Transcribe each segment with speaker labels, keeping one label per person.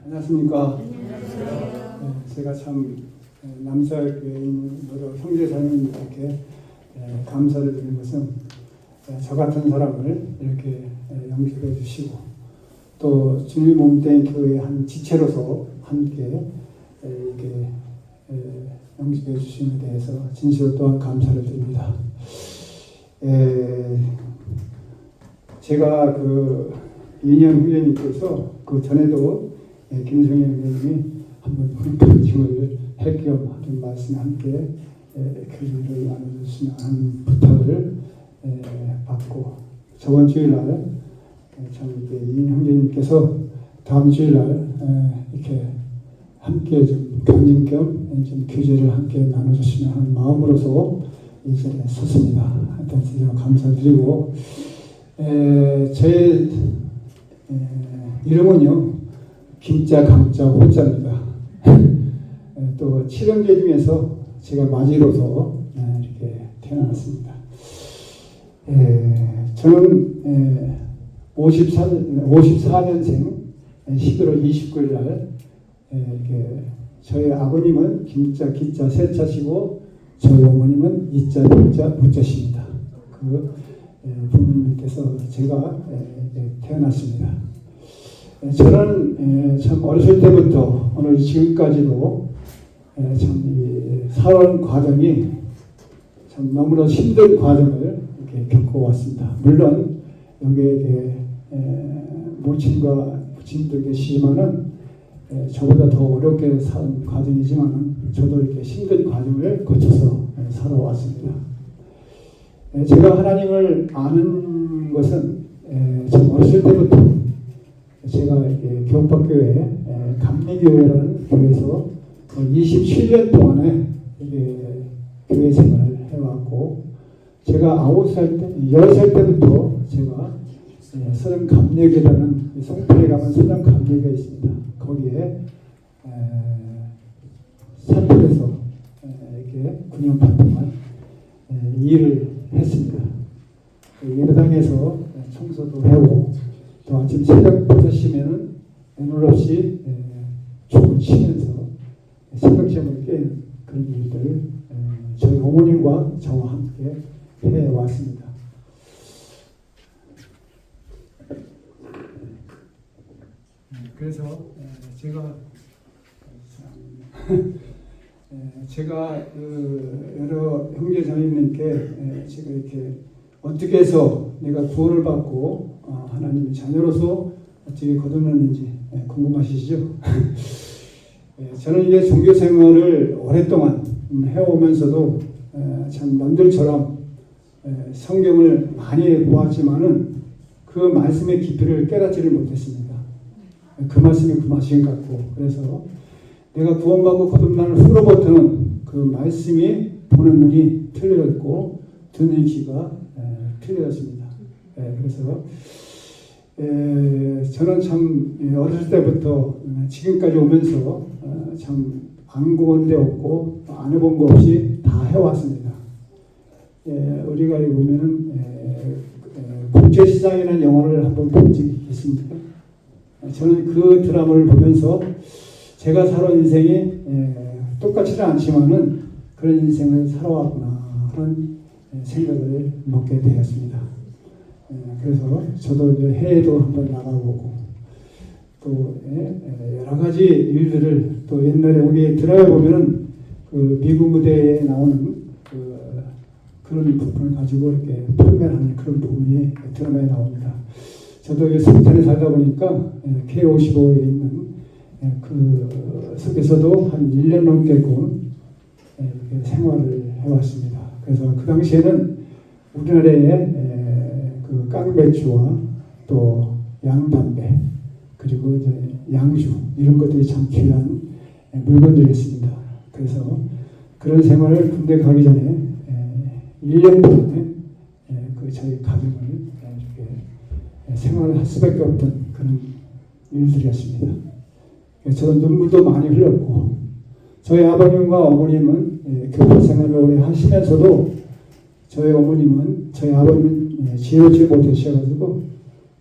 Speaker 1: 안녕하십니까. 네, 제가 참 남사교인으로 형제자매님들께 감사를 드리는 것은 저 같은 사람을 이렇게 영접해 주시고 또 주님 몸된 교회 한 지체로서 함께 이렇게 영접해 주심에 대해서 진실로 또한 감사를 드립니다. 제가 그 이인영 후배님께서 그 전에도 김성현 후배님이 한번 편집을 할 겸 하는 말씀에 함께 교류를 나눠주시면 하는 부탁을 받고 저번 주일날 참 이렇게 이인영 형제님께서 다음 주일날 이렇게 함께 좀 견인 겸 좀 교제를 함께 나눠주시면 하는 마음으로서 이 자리에 섰습니다. 하여튼 진짜로 감사드리고 제 이름은요 김자 강자 호자입니다. 또 칠형제 중에서 제가 마지로서 이렇게 태어났습니다. 저는 54년생 11월 29일 날 저희 아버님은 김자 기자 세자시고 저희 어머님은 이자 김자 무자십니다. 그 부모님께서 제가 태어났습니다. 저는 참 어렸을 때부터 오늘 지금까지도 참 살아온 과정이 참 너무나 힘든 과정을 이렇게 겪어왔습니다. 물론 여기에 모친과 부친도 계시지만은 저보다 더 어렵게 산 과정이지만 저도 이렇게 힘든 과정을 거쳐서 살아왔습니다. 제가 하나님을 아는 것은 참 어렸을 때부터 제가 교업학교회 감리교회라는 교회에서 27년 동안에 교회 생활을 해왔고 제가 10살 때부터 제가 서른 감리교회라는 송파에 가면 서른 감리교회가 있습니다. 거기에 사택에서 이렇게 9년 반 동안 일을 했습니다. 예배당에서 청소도 하고 또 아침 새벽 5시면은 애놀 없이 춤을 치면서 새벽잠을 깬 그런 일들을 저희 어머님과 저와 함께 해왔습니다. 그래서 제가 여러 형제 자매님께 제가 이렇게 어떻게 해서 내가 구원을 받고 하나님의 자녀로서 어떻게 거듭났는지 궁금하시죠? 저는 이제 종교 생활을 오랫동안 해오면서도 참 남들처럼 성경을 많이 보았지만은 그 말씀의 깊이를 깨닫지를 못했습니다. 그 말씀이 그 말씀 같고 그래서 내가 구원받고 거듭난 후로부터는 그 말씀이 보는 눈이 틀려졌고 듣는 귀가 틀려졌습니다. 그래서 저는 참 어렸을 때부터 지금까지 오면서 참 안 고운 데 없고 안 해본 거 없이 다 해왔습니다. 우리가 보면은 국제시장이라는 영화를 한번 본 적이 있습니까? 저는 그 드라마를 보면서 제가 살아온 인생이 똑같지는 않지만은 그런 인생을 살아왔구나 하는 생각을 먹게 되었습니다. 그래서 저도 이제 해외도 한번 나가보고 또 여러 가지 일들을 또 옛날에 우리 드라마 보면은 그 미국 무대에 나오는 그런 부분을 가지고 이렇게 판매하는 그런 부분이 드라마에 나옵니다. 저도 성탄에 살다 보니까 K55에 있는 그 속에서도 한 1년 넘게 생활을 해왔습니다. 그래서 그 당시에는 우리나라에 그 깡배추와 또 양담배 그리고 이제 양주 이런 것들이 참 귀한 물건들이었습니다. 그래서 그런 생활을 군대 가기 전에 1년 동안에 그 저희 가정을 이렇게 생활을 할 수밖에 없던 그런 일들이었습니다. 저는 눈물도 많이 흘렸고 저희 아버님과 어머님은 교포 생활을 오래 하시면서도 저희 어머님은 저희 아버님은 지혜롭지 못하셔가지고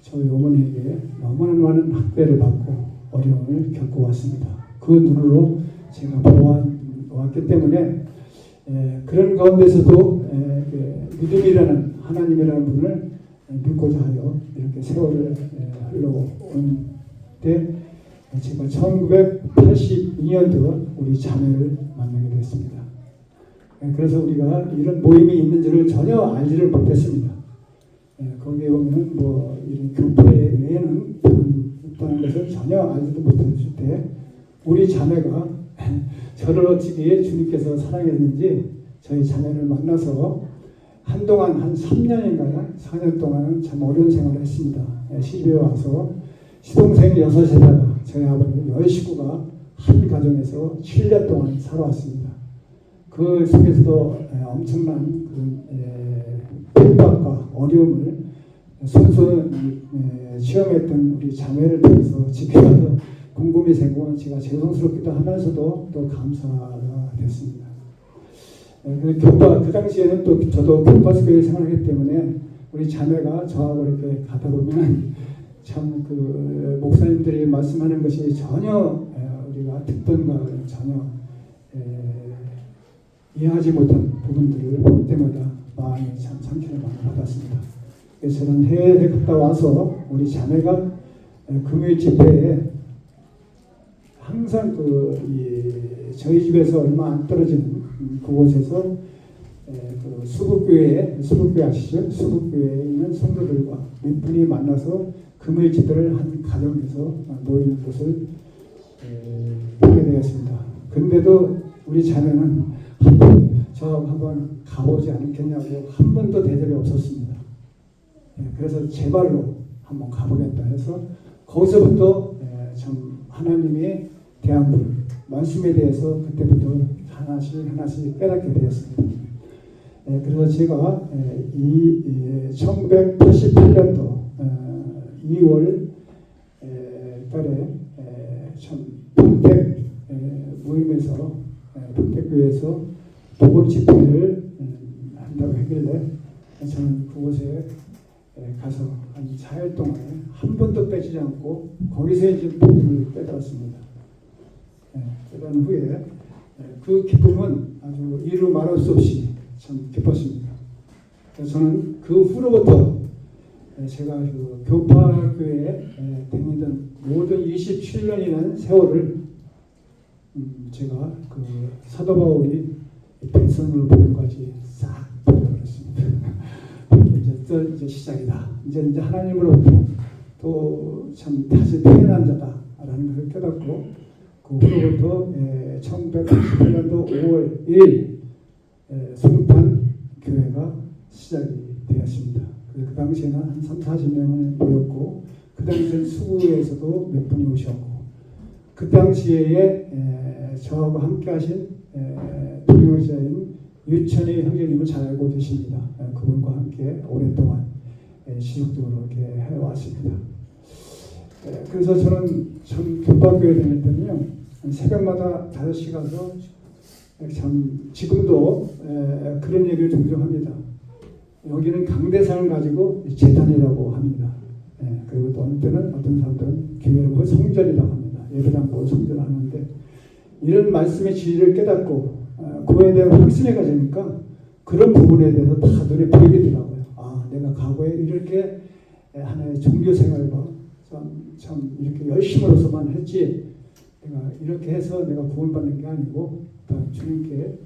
Speaker 1: 저희 어머니에게 너무나 많은 학대를 받고 어려움을 겪어왔습니다. 그 눈으로 제가 보아왔기 때문에 그런 가운데서도 믿음이라는 하나님이라는 분을 믿고자 하여 이렇게 세월을 흘러온 때 제가 1982년도 우리 자매를 만나게 됐습니다. 그래서 우리가 이런 모임이 있는지를 전혀 알지를 못했습니다. 거기에 보면 뭐 이런 교회 외에는 있다는 것을 전혀 알지도 못했을 때 우리 자매가 저를 어찌기에 주님께서 사랑했는지 저희 자매를 만나서 한동안 한 3년인가요? 4년 동안은 참 어려운 생활을 했습니다. 시집에 와서 시동생이 6에다가 저희 아버님 10식구가 한 가정에서 7년 동안 살아왔습니다. 그 속에서도 엄청난 핍박과 어려움을 손수 체험했던 우리 자매를 통해서 지켜서 궁금이 생기고 제가 죄송스럽기도 하면서도 또 감사가 됐습니다. 그 당시에는 또 저도 교파스교회 생활하기 때문에 우리 자매가 저하고 이렇게 가다 보면 참 그 목사님들이 말씀하는 것이 전혀 우리가 듣던 거를 전혀 이해하지 못한 부분들을 볼 때마다 마음이 참 상처를 많이 받았습니다. 그래서 저는 해외에 갔다 와서 우리 자매가 금요일 집회에 항상 저희 집에서 얼마 안 떨어지는 그곳에서 그 수국교회 아시죠? 수국교회에 있는 성도들과 몇 분이 만나서 금요일 집회를 한 가정에서 모이는 곳을 보게 되었습니다. 근데도 우리 자매는 한번 가보지 않겠냐고 한 번도 대접이 없었습니다. 그래서 제 발로 한번 가보겠다 해서 거기서부터 참 하나님이 대한 분 말씀에 대해서 그때부터 하나씩 깨닫게 되었습니다. 그래서 제가 1988년도 2월 달에 참 평택 모임에서 평택교회에서 복음 집회를 한다고 하길래 저는 그곳에 가서 한 4일 동안에 한 번도 빼지 않고 거기서 이제 복음을 깨달았습니다. 그런 후에 그 기쁨은 아주 이루 말할 수 없이 참 기뻤습니다. 그래서 저는 그 후로부터 제가 그 교파교회에 다니던 모든 27년이라는 세월을 제가 그 사도 바울이 백성을 보내까지 싹 버려버렸습니다. 이제 시작이다. 이제 하나님으로부터 또 참 다시 태어난 자다라는 것을 깨닫고 그 후로부터 1988년도 5월 1일 성탄 교회가 시작이 되었습니다. 그 당시에는 한 30-40명을 모였고 그 당시에는 수구에서도 몇 분이 오셨고 그 당시에 저하고 함께 하신 동료자인 유천희 형제님을 잘 알고 계십니다. 그분과 함께 오랫동안 지속적으로 이렇게 해왔습니다. 그래서 저는 참 교파교회 다닐 때는요 새벽마다 5시 가서 참 지금도 그런 얘기를 종종 합니다. 여기는 강대상을 가지고 재단이라고 합니다. 그리고 또 어떤 때는 어떤 사람들은 교회를 보고 성전이라고 합니다. 예배당 보고 성전을 하는데 이런 말씀의 진리를 깨닫고 그거에 대한 확신에 가지니까 그런 부분에 대해서 다 눈에 보이더라고요. 아, 내가 과거에 이렇게 하나의 종교 생활과 참 이렇게 열심으로서만 했지 내가 이렇게 해서 내가 구원받는 게 아니고 주님께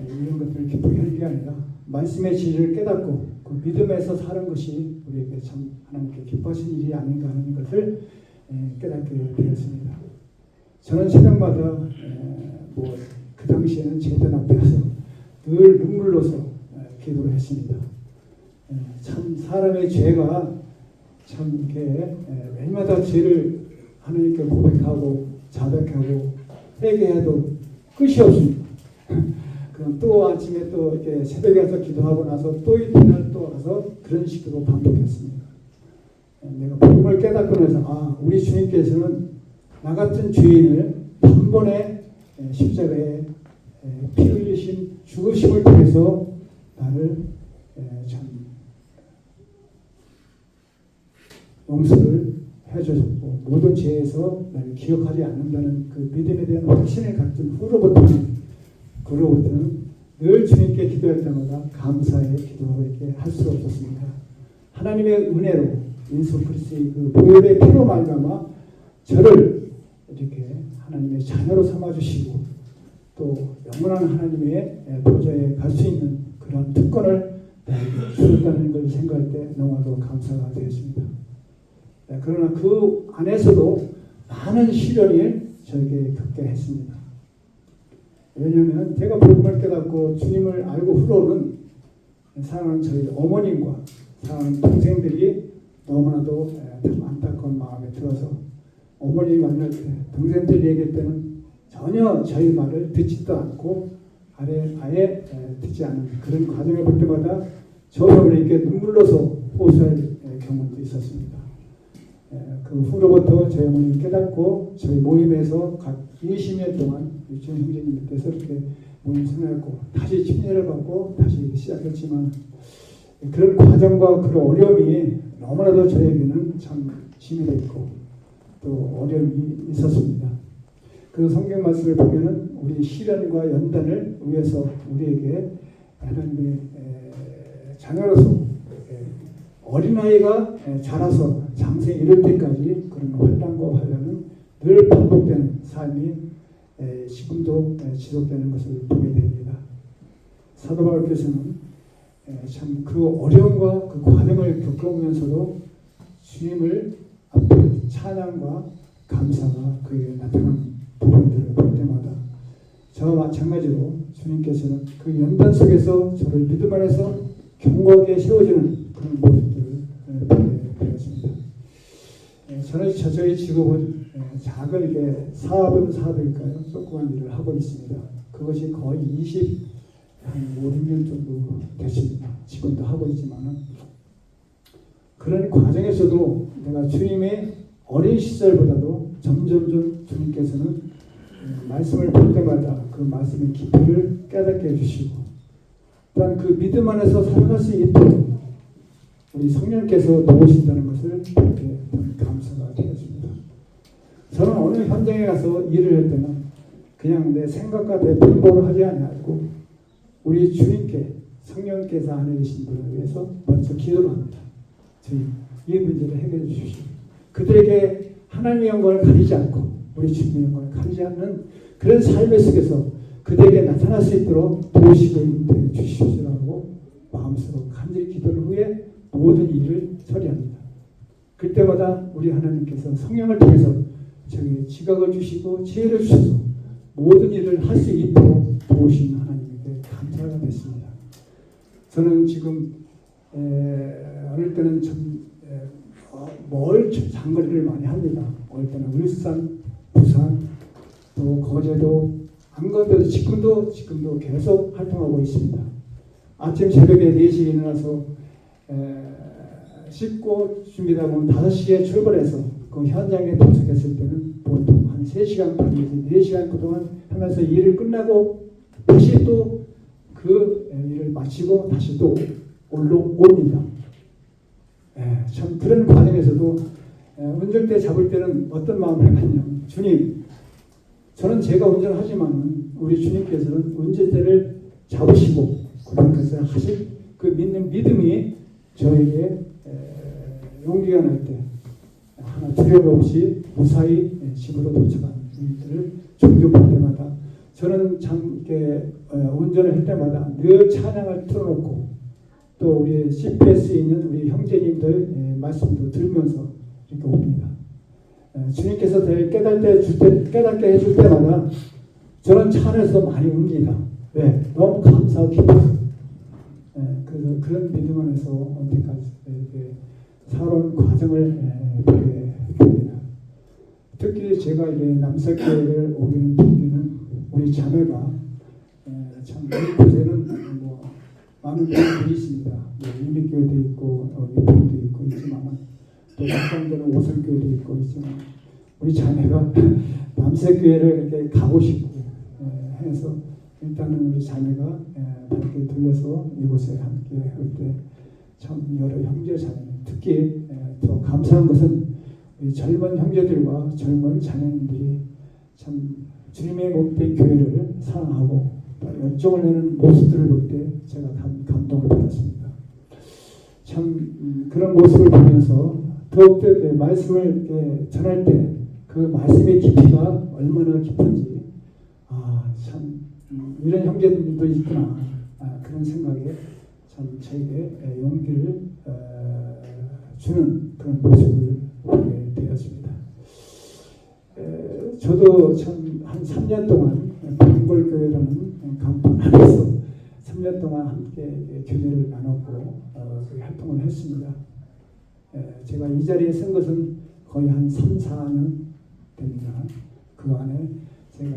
Speaker 1: 이런 것들을 기쁘게 하는 게 아니라 말씀의 진리를 깨닫고 그 믿음에서 사는 것이 우리에게 참 하나님께 기뻐하신 일이 아닌가 하는 것을 깨닫게 되었습니다. 저는 새벽마다 그 당시에는 제단 앞에 가서 늘 눈물로서 기도를 했습니다. 참 사람의 죄가 참 이렇게 매일마다 죄를 하나님께 고백하고 자백하고 회개해도 끝이 없습니다. 그럼 또 아침에 또 이렇게 새벽에 가서 기도하고 나서 또 이튿날 또 와서 그런 식으로 반복했습니다. 내가 복음을 깨닫고 나서 우리 주님께서는 나 같은 죄인을 단번에 십자가에 피 흘리신 죽으심을 통해서 나를 참 용서를 해주셨고 모든 죄에서 나를 기억하지 않는다는 그 믿음에 대한 확신을 갖춘 그로부터는 늘 주님께 기도할 때마다 감사의 기도밖에 할 수 없었습니다. 하나님의 은혜로 예수 그리스도의 그 보혈의 피로 말미암아 저를 이렇게 하나님의 자녀로 삼아주시고 또 영원한 하나님의 보좌에 갈 수 있는 그런 특권을 주셨다는 걸 생각할 때 너무나도 감사가 되었습니다. 그러나 그 안에서도 많은 시련이 저에게 겪게 했습니다. 왜냐하면 제가 복음을 깨닫고 주님을 알고 후로는 사랑하는 저희 어머님과 사랑하는 동생들이 너무나도 참 안타까운 마음에 들어서 어머니 만날 때 동생들 얘기할 때는 전혀 저희 말을 듣지도 않고 아예 듣지 않은 그런 과정을 볼 때마다 저도 이렇게 눈물로서 호소할 경험도 있었습니다. 그 후로부터 저희 어머님이 깨닫고 저희 모임에서 각 20년 동안 유치원 형제님께서 이렇게 모임 생활했고 다시 침례를 받고 다시 시작했지만 그런 과정과 그런 어려움이 너무나도 저에게는 참 힘이 됐고 또 어려움이 있었습니다. 그 성경 말씀을 보면은 우리 시련과 연단을 위해서 우리에게 하나님의 자녀로서 어린아이가 자라서 장성에 이를 때까지 그런 환난과 환난은 늘 반복되는 삶이 지금도 지속되는 것을 보게 됩니다. 사도 바울께서는 참 그 어려움과 그 과정을 겪어오면서도 주님을 앞에 찬양과 감사가 그에게 나타나는 부분들을 볼 때마다 저와 마찬가지로 주님께서는 그 연단 속에서 저를 믿음 안에서 견고하게 세워주는 그런 모습들을 보게 되었습니다. 저는 저희 직업은 작은 이게 사업일까요? 조그만 일을 하고 있습니다. 그것이 거의 5, 6년 정도 됐습니다. 지금도 하고 있지만은 그런 과정에서도 내가 주님의 어린 시절보다도 점점점 주님께서는 말씀을 볼 때마다 그 말씀의 깊이를 깨닫게 해주시고 또한 그 믿음 안에서 살아갈 수 있도록 우리 성령께서 도우신다는 것을 보게 감사가 되었습니다. 저는 어느 현장에 가서 일을 할 때는 그냥 내 생각과 내 분보를 하지 아니하고 우리 주님께 성령께서 안에 계신 분을 위해서 먼저 기도를 합니다. 주님, 이 문제를 해결해 주십시오. 그들에게 하나님의 영광을 가리지 않고 우리 주님의 영광을 가리지 않는 그런 삶의 속에서 그들에게 나타날 수 있도록 도우시고 인도해 주십시오라고 마음속으로 간절히 기도를 후에 모든 일을 처리합니다. 그때마다 우리 하나님께서 성령을 통해서 저에게 지각을 주시고 지혜를 주셔서 모든 일을 할 수 있도록 도우신 하나님께 감사가 됐습니다. 저는 지금 어릴 때는 좀 멀 장거리를 많이 합니다. 어릴 때는 울산, 부산, 또 거제도, 안건데도 지금도 계속 활동하고 있습니다. 아침 새벽에 4시에 일어나서 씻고 준비하다 보면 5시에 출발해서 그 현장에 도착했을 때는 보통 한 3시간 반, 4시간 그동안 하면서 일을 끝나고 다시 또 그 일을 마치고 다시 또 올라옵니다. 참 그런 과정에서도 운전대 잡을 때는 어떤 마음을 갖냐면 주님, 저는 제가 운전을 하지만 우리 주님께서는 운전대를 잡으시고 그분께서 하실 그 믿는 믿음이 저에게 용기가 날 때 하나 두려움 없이 무사히 집으로 도착한 일들을 종종 볼 때마다 저는 참 이렇게 운전을 할 때마다 늘 찬양을 틀어놓고 또 우리 CPS에 있는 우리 형제님들 말씀도 들으면서 이렇게 옵니다. 주님께서 저를 깨닫게 해줄 때마다 저는 차 안에서 많이 웁니다. 왜? 너무 감사하고 기뻐서. 그래서 그런 믿음 안에서 언제까지 이렇게 살아온 과정을 보게 됩니다. 특히 제가 이제 남석교회를 오기는 동기는 우리 자매가 참 우리 곳에는 뭐 많은 교회들이 있습니다. 인민교회도 있고 이포도 있고 있지만 또 낙동교회는 오성교회도 있고 있지만 우리 자매가 남색교회를 이렇게 가고 싶고 해서 일단은 우리 자매가 함께 들려서 이곳에 함께 할 때 참 여러 형제 자매 특히 더 감사한 것은 이 젊은 형제들과 젊은 자녀님들이 참 주님의 몸된 교회를 사랑하고 열정을 내는 모습들을 볼 때 제가 감동을 받았습니다. 참 그런 모습을 보면서 더욱더 이렇게 말씀을 이렇게 전할 때 그 말씀의 깊이가 얼마나 깊은지 참 이런 형제들도 있구나 그런 생각에 참 저에게 용기를 주는 그런 모습을 보게 되었습니다. 저도 참 한 3년 동안 방골교회라는 간판 안에서 3년 동안 함께 교제를 나눴고 활동을 했습니다. 제가 이 자리에 선 것은 거의 한 3, 4년 됩니다. 그 안에 제가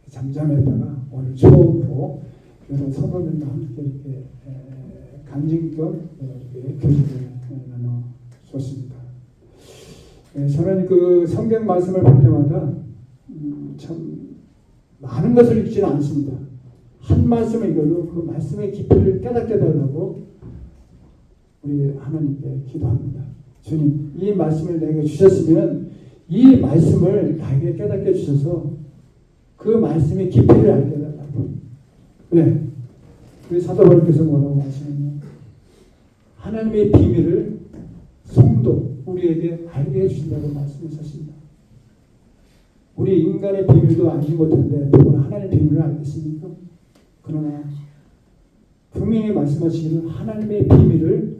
Speaker 1: 잠잠했다가 오늘 처음으로 여러 성도들과 함께 이렇게 간증 겸 교제를 나눠줬습니다. 저는 그 성경 말씀을 볼 때마다 참 많은 것을 읽지는 않습니다. 한 말씀을 읽어도 그 말씀의 깊이를 깨닫게 달라고 우리 하나님께 기도합니다. 주님, 이 말씀을 내게 주셨으면 이 말씀을 나에게 깨닫게 주셔서 그 말씀의 깊이를 알게 달라고. 왜? 우리 사도 바울께서 뭐라고 하시냐면 하나님의 비밀을 성도 우리에게 알게 해주신다고 말씀하셨습니다. 우리 인간의 비밀도 알지 못하는데 누구나 하나님의 비밀을 알겠습니까? 그러나 분명히 말씀하시기를 하나님의 비밀을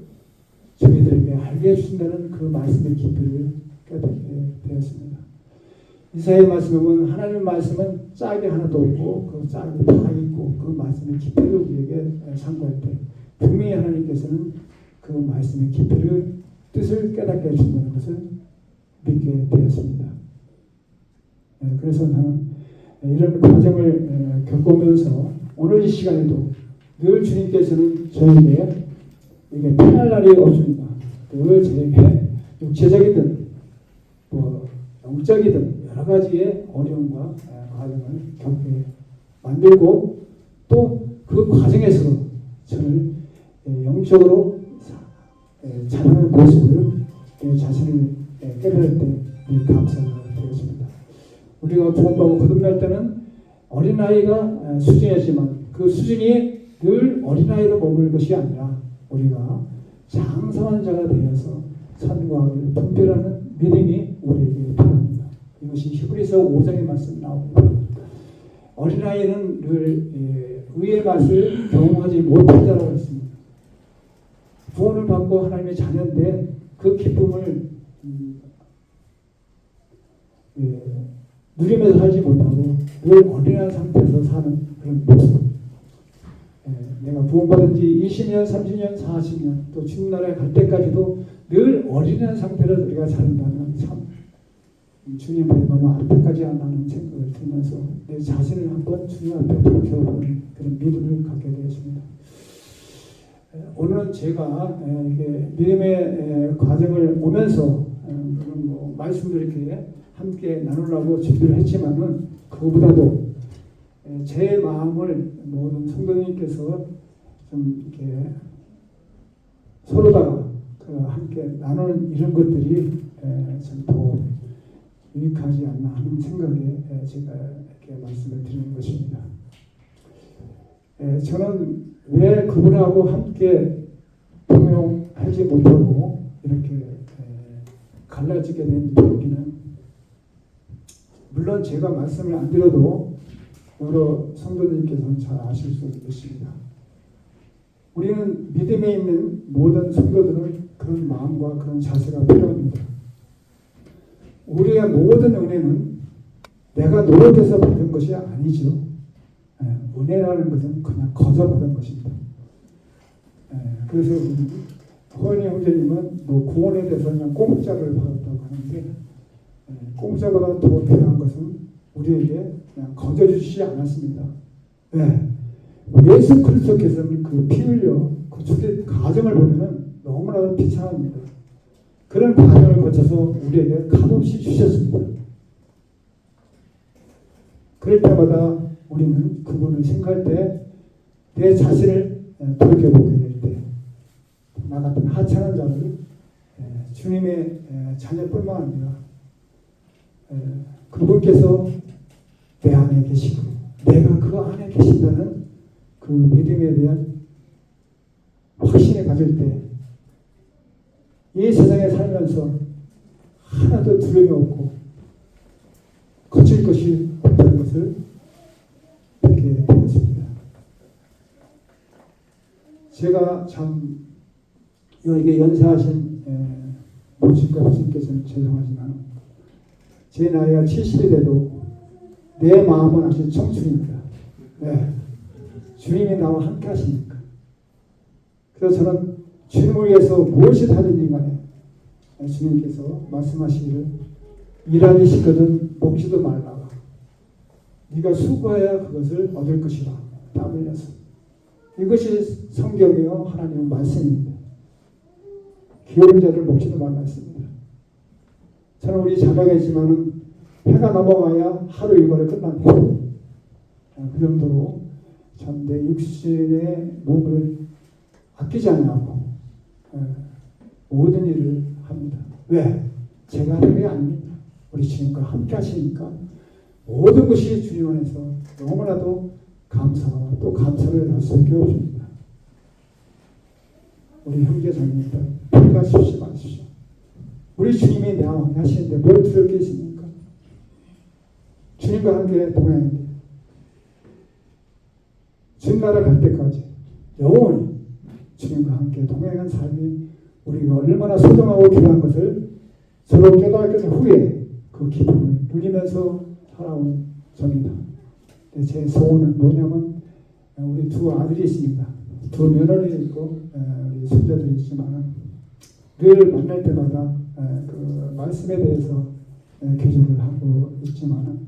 Speaker 1: 저희들에게 알게 해주신다는 그 말씀의 깊이를 깨닫게 되었습니다. 이사야의 말씀을 보면 하나님의 말씀은 짝이 하나도 없고 그 짝이 다 있고 그 말씀의 깊이를 우리에게 상고할 때 분명히 하나님께서는 그 말씀의 깊이를 뜻을 깨닫게 해준다는 것을 믿게 되었습니다. 그래서 나는 이런 과정을 겪으면서 오늘 이 시간에도 늘 주님께서는 저에게 이게 편할 날이 없습니다. 늘 저에게 육체적이든 또 영적이든 여러 가지의 어려움과 과정을 겪게 만들고 또 그 과정에서 저를 영적으로 자라는 모습을 자신을 깨달을 때 늘 감사가 되었습니다. 우리가 구원받고 거듭날 때는 어린아이가 수준이었지만 그 수준이 늘 어린아이로 머물 것이 아니라 우리가 장성한 자가 되어서 선과 악을 분별하는 믿음이 우리에게 필요합니다. 이것이 히브리서 5장의 말씀 나옵니다. 어린아이는 늘 의의 맛을 경험하지 못한 자라고 했습니다. 구원을 받고 하나님의 자녀인데 그 기쁨을 누리면서 살지 못하고 늘 어린한 상태에서 사는 그런 모습. 내가 구원받은 지 20년, 30년, 40년 또 주님 나라에 갈 때까지도 늘 어린한 상태로 우리가 산다는 참 주님 앞에 너무 안타까지 않다는 생각을 들면서 내 자신을 한번 주님 앞에 돌이켜보는 그런 믿음을 갖게 되었습니다. 오늘은 제가 이게 믿음의 과정을 오면서 그런 뭐 말씀들 이렇게 함께 나누려고 준비를 했지만은 그거보다도 제 마음을 모든 성도님께서 좀 이렇게 서로다가 함께 나누는 이런 것들이 참 더 유익하지 않나 하는 생각에 제가 이렇게 말씀을 드리는 것입니다. 저는 왜 그분하고 함께 동행하지 못하고 이렇게 갈라지게 된 동기는 물론 제가 말씀을 안 드려도 여러 성도님께서는 잘 아실 수 있습니다. 우리는 믿음에 있는 모든 성도들은 그런 마음과 그런 자세가 필요합니다. 우리의 모든 은혜는 내가 노력해서 받은 것이 아니죠. 은혜라는 것은 그냥 거저 받은 것입니다. 그래서 허은희 형제님은 뭐 구원에 대해서 그냥 공짜를 받았다고 하는데 공짜보다 더 필요한 것은 우리에게 그냥 거저 주시지 않았습니다. 예수 그리스도께서는 그 피 흘려 구속의 과정을 보면은 너무나도 비참합니다. 그런 과정을 거쳐서 우리에게 값없이 주셨습니다. 그럴 때마다 우리는 그분을 생각할 때 내 자신을 돌이켜보게 될 때 나 같은 하찮은 자를 주님의 자녀뿐만 아니라 그분께서 내 안에 계시고 내가 그 안에 계신다는 그 믿음에 대한 확신을 가질 때 이 세상에 살면서 하나도 두려움이 없고 거칠 것이 없다는 것을 알게 되었습니다. 제가 참 이게 연세하신 모친과 부친께서는 죄송하지만 제 나이가 70이 돼도 내 마음은 아직 청춘입니다. 네. 주님이 나와 함께 하시니까. 그래서 저는 주님을 위해서 무엇이 하든지 간에 주님께서 말씀하시기를 일하기 싫거든 먹지도 말라. 네가 수고해야 그것을 얻을 것이라. 땀 흘려서. 이것이 성경이요 하나님의 말씀입니다. 기울인 자를 먹지도 말라 했습니다. 저는 우리 자랑했지만은 해가 넘어가야 하루 일과를 끝나네요. 그 정도로 참 내 육신의 몸을 아끼지 않냐고 모든 일을 합니다. 왜? 제가 하는 게 아닙니다. 우리 주님과 함께 하시니까 모든 것이 주님 안에서 너무나도 감사와 또 감사를 할 수밖에 없습니다. 우리 형제 자매님들 평가하십시오 마십시오. 우리 주님이 나와 하시는데 뭘 두려울 게 있습니까? 주님과 함께 동행합니다. 주님 나라 갈 때까지 영원히 주님과 함께 동행한 삶이 우리가 얼마나 소중하고 귀한 것을 서로 깨달았을 후에 그 기쁨을 누리면서 살아온 저입니다. 제 소원은 뭐냐면 우리 두 아들이 있습니다. 두 며느리 있고 우리 손자들이 있지만 늘 만날 때마다 그 말씀에 대해서 교제를 하고 있지만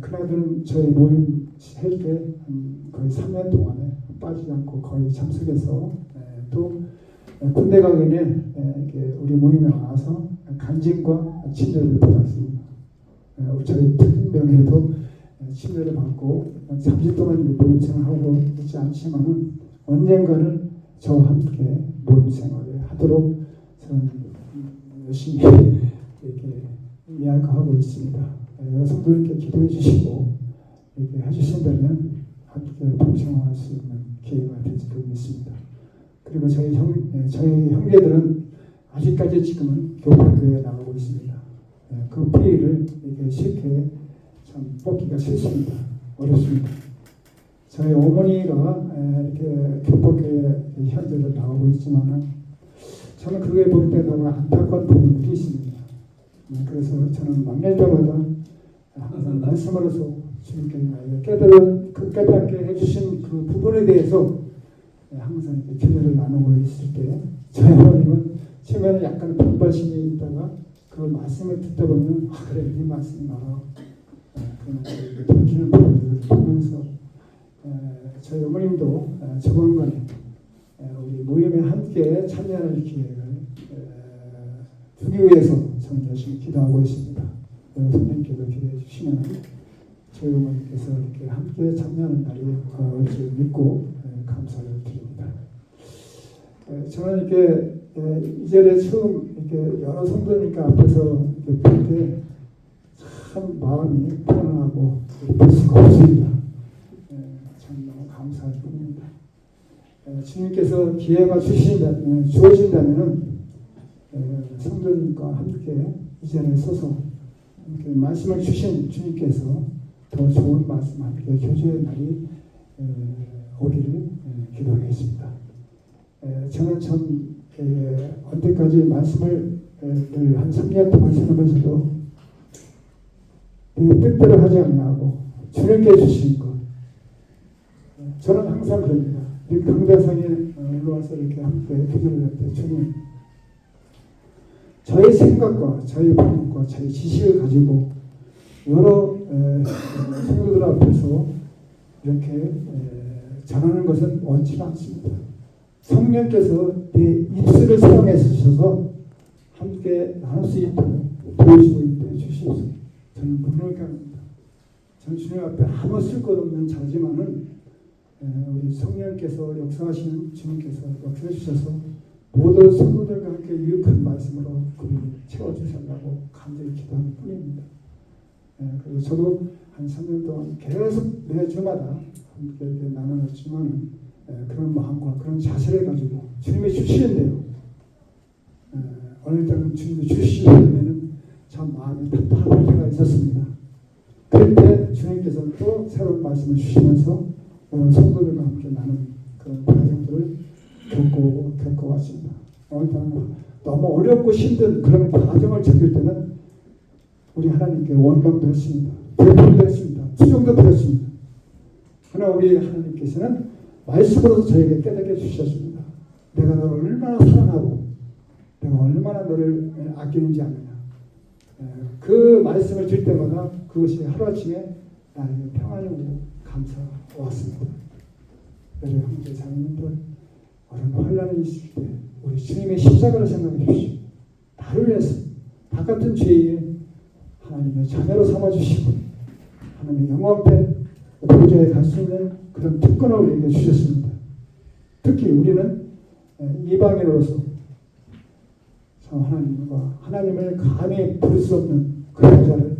Speaker 1: 큰아들은 저희 모임 할 때 거의 3년 동안에 빠지지 않고 거의 참석해서 또 군대 가기 전에 우리 모임에 와서 간증과 친절을 받았습니다. 저희 특별면에도 친절을 받고 30 동안 모임 생활하고 있지 않지만은 언젠가는 저와 함께 모임 생활을 하도록 저는 열심히 이렇게 이야기하고 있습니다. 여러 성도님께 기도해 주시고 이렇게 해주신다면 함께 동참할 수 있는 기회가 될지 믿습니다. 그리고 저희 형제들은 아직까지 지금은 교회에 나가고 있습니다. 그 피해를 이렇게 쉽게 참 뽑기가 싫습니다. 어렵습니다. 저희 어머니가 이렇게 교포교회 현재를 나오고 있지만은 저는 그게 볼 때 너무 안타까운 부분들이 있습니다. 그래서 저는 만날 때마다 항상 말씀으로서 주님께 깨닫게 해주신 그 부분에 대해서 항상 교제를 나누고 있을 때 저희 어머님은 처음에는 약간 반발심이 있다가 그 말씀을 듣다 보면 그래 이 말씀이 나라 그런 돌이키는 부분들을 보면서 저희 어머님도 조만간에 우리 모임에 함께 참여할 기회를 주기 위해서 저는 열심히 기도하고 있습니다. 선생님께서 기도해 주시면 저희 어머니께서 이렇게 함께 참여하는 날이 올 줄 믿고 감사를 드립니다. 저는 이렇게 이 자리에 처음 이렇게 여러 성도님과 앞에서 이렇게 볼 때 참 마음이 편안하고 볼 수가 없습니다. 참 너무 감사할 뿐입니다. 주님께서 기회가 주어진다면은 성도님과 함께 이 자리에 서서 이렇게 말씀을 주신 주님께서 더 좋은 말씀 함께 교제의 날이 오기를 기도하겠습니다. 저는 참 언제까지 말씀을 늘 한 3년 동안 살면서도 뜻대로 하지 않냐고 주님께 주신 것 저는 항상 그럽니다. 강대상에 올라와서 이렇게 함께 교제를 할 때 주님 저희 생각과 저희 방법과 저희 지식을 가지고 여러 성도들 앞에서 이렇게 전하는 것은 원치 않습니다. 성령께서 내 입술을 사용해 주셔서 함께 나눌 수 있도록 도우시고 있도록 주시옵소서. 저는 부끄럽게 합니다. 저는 주님 앞에 아무 쓸 것 없는 자지만은 우리 성령께서 역사하시는 주님께서 역사해 주셔서 모든 성도들과 함께 유익한 말씀으로 그를 채워주시려고 간절히 기도하는 뿐입니다. 그래서 저도 한 3년 동안 계속 매주마다 함께 이렇게 나눠놨지만 그런 마음과 그런 자세를 가지고 주님이 주시는데요. 어느 때는 주님이 주시려면 참 마음이 답답할 때가 있었습니다. 그럴 때 주님께서 또 새로운 말씀을 주시면서 성도들과 함께 나눈 그런 과정들을 겪어왔습니다. 어느 때는 너무 어렵고 힘든 그런 과정을 겪을 때는 우리 하나님께 원망도 했습니다. 불평도 했습니다. 투정도 드렸습니다. 그러나 우리 하나님께서는 말씀으로서 저에게 깨닫게 해주셨습니다. 내가 너를 얼마나 사랑하고 내가 얼마나 너를 아끼는지 아느냐. 그 말씀을 들 때마다 그것이 하루아침에 나에게 평안이 오고 감사가 왔습니다. 여러분 형제 자매님들 어려운 환란이 있을 때 우리 주님의 십자가를 생각해 주십시오. 나를 위해서 다 같은 죄에 하나님의 자녀로 삼아주시고 하나님의 영원 앞에 보좌에 갈 수 있는 그런 특권을 우리에게 주셨습니다. 특히 우리는 이방인으로서 하나님을 감히 부를 수 없는 그런 자를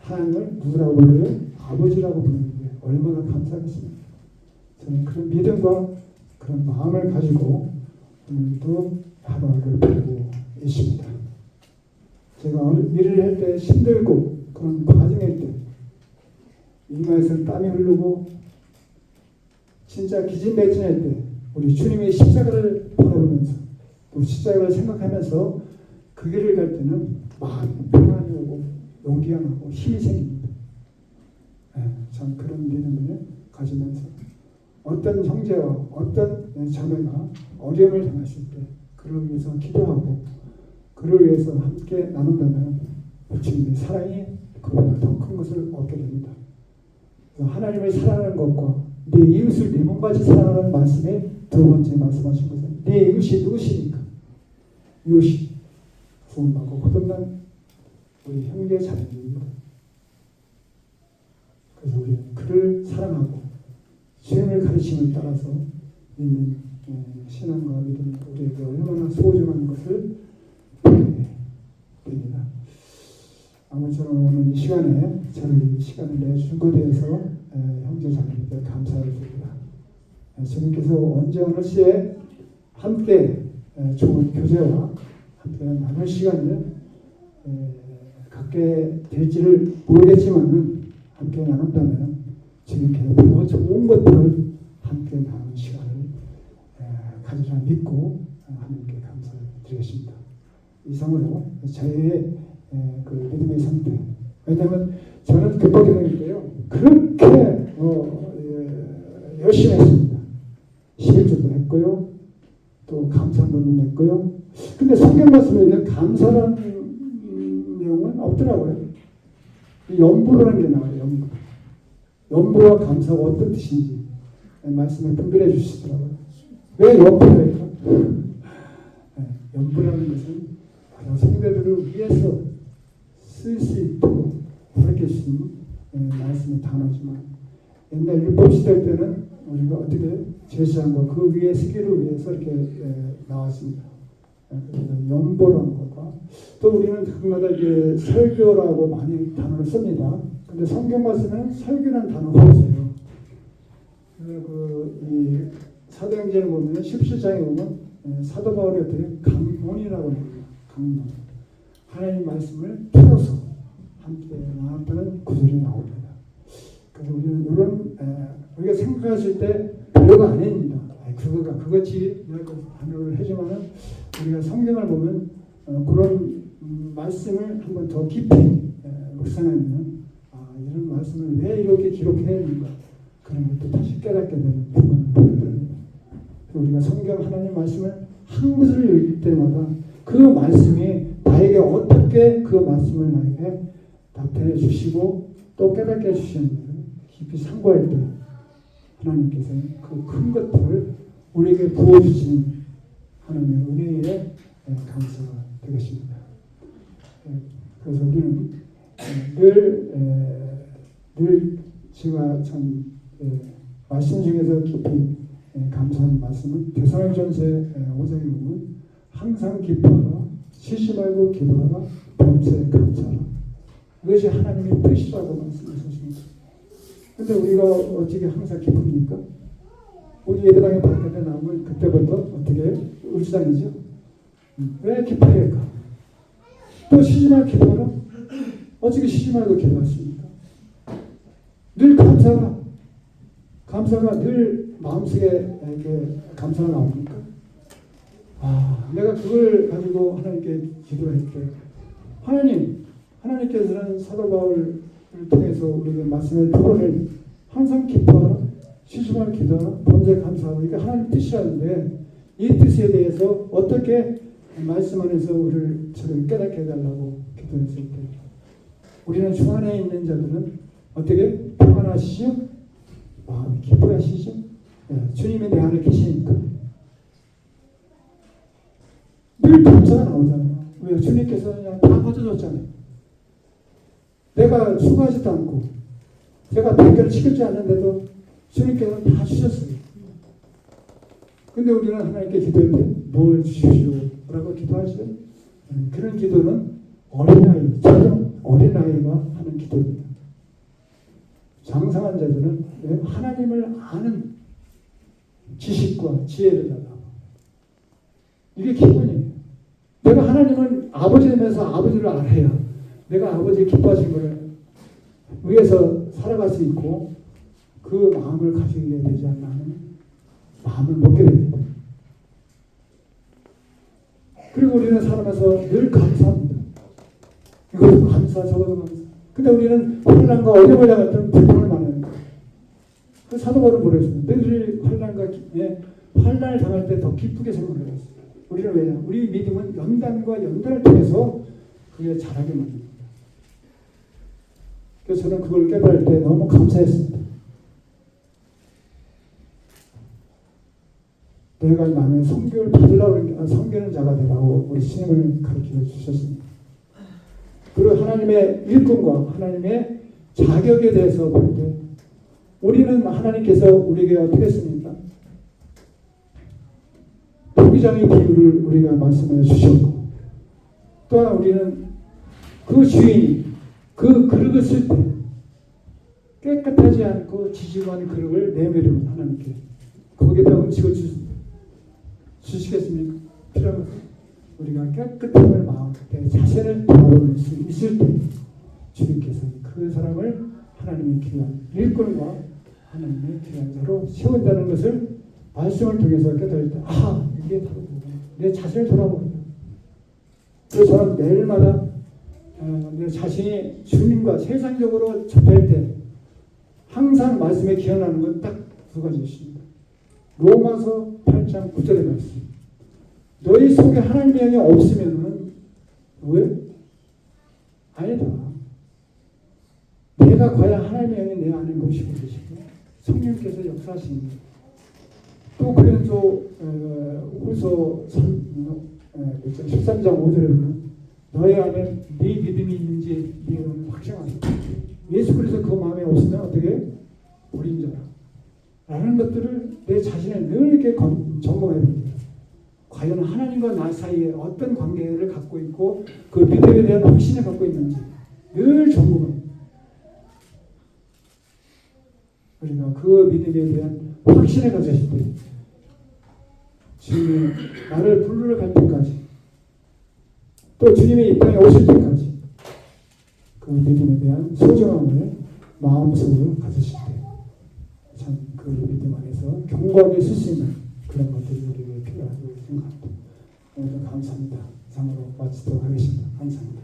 Speaker 1: 하나님을 누구라고 불러요? 아버지라고 부르는 게 얼마나 감사하겠습니까? 저는 그런 믿음과 그런 마음을 가지고 오늘도 하루하루를 보내고 있습니다. 제가 일을 할 때 힘들고 그런 과정일 때 이마에서 땀이 흐르고 진짜 기진맥진할 때 우리 주님의 십자가를 바라보면서 또 십자가를 생각하면서 그 길을 갈 때는 마음이 평안이 오고 용기가 나고 힘이 생깁니다. 전 그런 믿음을 가지면서 어떤 형제와 어떤 자매가 어려움을 당했을 때 그를 위해서 기도하고 그를 위해서 함께 나눈다면 주님의 사랑이 그보다 더 큰 것을 얻게 됩니다. 하나님을 사랑하는 것과 내 이웃을 내 몸같이 사랑하는 말씀에 두 번째 말씀하신 것은 내 이웃이 누구십니까? 이웃이 구원받고 거듭난 우리 형제 자매입니다. 그래서 우리는 그를 사랑하고 주님의 가르침을 따라서 믿는 신앙과 믿음이 우리에게 얼마나 소중한 것을 보게 됩니다. 아무쪼록 오늘 이 시간에 저를 이 시간을 내주신 것에 대해서 형제 자매님께 감사를 드립니다. 주님께서 언제 어느 시에 함께 좋은 교제와 함께 나눌 시간을 갖게 될지를 모르겠지만 함께 나눈다면 주님께서 더 좋은 것들을 함께 나누는 시간을 가지라 믿고 하나님께 감사를 드리겠습니다. 이상으로 저의 그 믿음의 상태. 왜냐하면 저는 급하게인데요. 그렇게 열심히 했습니다. 11조도 했고요. 또 감사문도 냈고요. 근데 성경 말씀에 감사라는 내용은 없더라고요. 연부라는 게 나와요. 연부. 연부와 감사가 어떤 뜻인지 말씀에 분별해 주시더라고요. 왜 연부일까? 연부라는 것은 성도들을 위해서 쓸 수 있도록 그렇게 주신 말씀의 단어지만 옛날 율법 시대 때는 우리가 어떻게 제사장과 그 위에 쓰기를 위해서 이렇게 나왔습니다. 연보라는 것과 또 우리는 가끔가다 이제 설교라고 많이 단어를 씁니다. 근데 성경 말씀에는 설교라는 단어가 없어요. 이 사도행전을 보면 17장에 보면 사도 바울이 어떻게 강론이라고 합니다. 강론. 하나님 말씀을 풀어서 함께 나눴다는 구절이 나옵니다. 그래서 우리는 이런 우리가 생각하실 때 별거 아닙니다. 그것이 단어를 해주면은 우리가 성경을 보면 그런 말씀을 한번 더 깊이 묵상하면 이런 말씀을 왜 이렇게 기록해야 되는가 그런 것도 다시 깨닫게 되는 부분을 보게 됩니다. 우리가 성경 하나님 말씀을 한 구절을 읽을 때마다 그 말씀이 나에게 어떻게 그 말씀을 나에게 답변해 주시고 또 깨닫게 해주시는지 깊이 상고할 때 하나님께서는 그 큰 것들을 우리에게 부어주시는 하나님의 은혜에 감사가 되겠습니다. 그래서 우리는 늘 제가 참 말씀 중에서 깊이 감사하는 말씀은 데살로니가전서 5장에 보면 항상 기뻐하라. 쉬지 말고 기도하라. 범사에 감사하라. 이것이 하나님의 뜻이라고 말씀하셨습니다. 근데 우리가 어떻게 항상 기쁩니까? 우리 예배당에 바뀌게 나오면 그때부터 어떻게 해요? 울상이죠. 왜 기뻐해야 할까? 또 쉬지 말고 기도하라? 어떻게 쉬지 말고 기도하십니까? 늘 감사가 늘 마음속에 이렇게 감사가 나옵니까? 내가 그걸 가지고 하나님께 기도할 때 하나님께서는 사도 바울을 통해서 우리에게 말씀을 토론을 항상 기뻐하라, 쉬지 말고 기도하라, 범사에 감사하라. 이게 하나님 뜻이라는데 이 뜻에 대해서 어떻게 말씀 안에서 우리를 저를 깨닫게 해달라고 기도했을 때 우리는 주 안에 있는 자들은 어떻게 평안하시죠? 마음이 기뻐하시죠? 주님이 내 안에 계시니까 늘 감사가 나오잖아요. 왜? 주님께서 그냥 다 거둬줬잖아요. 내가 수고하지도 않고 제가 대결을 시키지 않는데도 주님께서 다 주셨어요. 근데 우리는 하나님께 기도할 때 뭘 주십시오 라고 기도하죠. 그런 기도는 어린아이, 저는 어린아이가 하는 기도입니다. 장성한 자들은 하나님을 아는 지식과 지혜를 달라고. 이게 기본이에요. 내가 하나님은 아버지 되면서 아버지를 알아야 내가 아버지의 기뻐하신 것을 위해서 살아갈 수 있고 그 마음을 가지게 되지 않나 하는 마음을 먹게 됩니다. 그리고 우리는 살아가면서 늘 감사합니다. 이것도 감사, 저것도 감사. 근데 우리는 환난과 어려움을 당할 때는 불평을 많이 합니다. 그 사도 바울은 뭐랬습니까? 너희들이 환난을 당할 때 더 기쁘게 생각을 했어요. 우리는 왜냐? 우리 믿음은 연단과 연단을 통해서 그게 자라게 만듭니다. 그래서 저는 그걸 깨달을 때 너무 감사했습니다. 내가 남의 성교를 받으려고 섬기는 자가 되라고 우리 신임을 가르쳐 주셨습니다. 그리고 하나님의 일꾼과 하나님의 자격에 대해서 볼 때 우리는 하나님께서 우리에게 어떻게 했습니까? 토기장의 비유를 우리가 말씀해 주셨고 또한 우리는 그 주인이 그 그릇을 쓸 때 깨끗하지 않고 지저분한 그릇을 내밀으면 하나님께 거기에다 음식을 주시겠습니까? 필요하면 우리가 깨끗함을 마음 때 자신을 돌아볼 수 있을 때 주님께서 그 사람을 하나님의 귀한 일꾼과 하나님의 귀한 자로 세운다는 것을 말씀을 통해서 깨달을 때 이게 바로 내 자신을 돌아보는 거예요. 그래서 저는 매일마다 내 자신이 주님과 세상적으로 접할 때 항상 말씀에 기억나는 건 딱 두 가지 있습니다. 로마서 8장 9절의 말씀. 너희 속에 하나님의 영이 없으면은 왜? 아니다. 내가 과연 하나님의 영이 내 안에 모시고 계시고 성령께서 역사하시는 또 그래서 후서 13장 5절에 보면 너희 안에 네 믿음이 있는지 네 영을 확증하라. 예수 그리스도 그 마음에 없으면 어떻게? 우린 자라. 라는 것들을 내 자신을 늘 이렇게 점검해야 됩니다. 과연 하나님과 나 사이에 어떤 관계를 갖고 있고 그 믿음에 대한 확신을 갖고 있는지 늘 점검합니다. 우리가 그 믿음에 대한 확신을 가졌을 때 주님이 나를 부르러 갈 때까지 또 주님이 이 땅에 오실 때까지 그 믿음에 대한 소중함을 마음속으로 가지실 때 참 그 믿음 안에서 견고하게 쓸 수 있는 그런 것들이 우리에게 필요하다고 생각합니다. 오늘도 감사합니다. 이상으로 마치도록 하겠습니다. 감사합니다.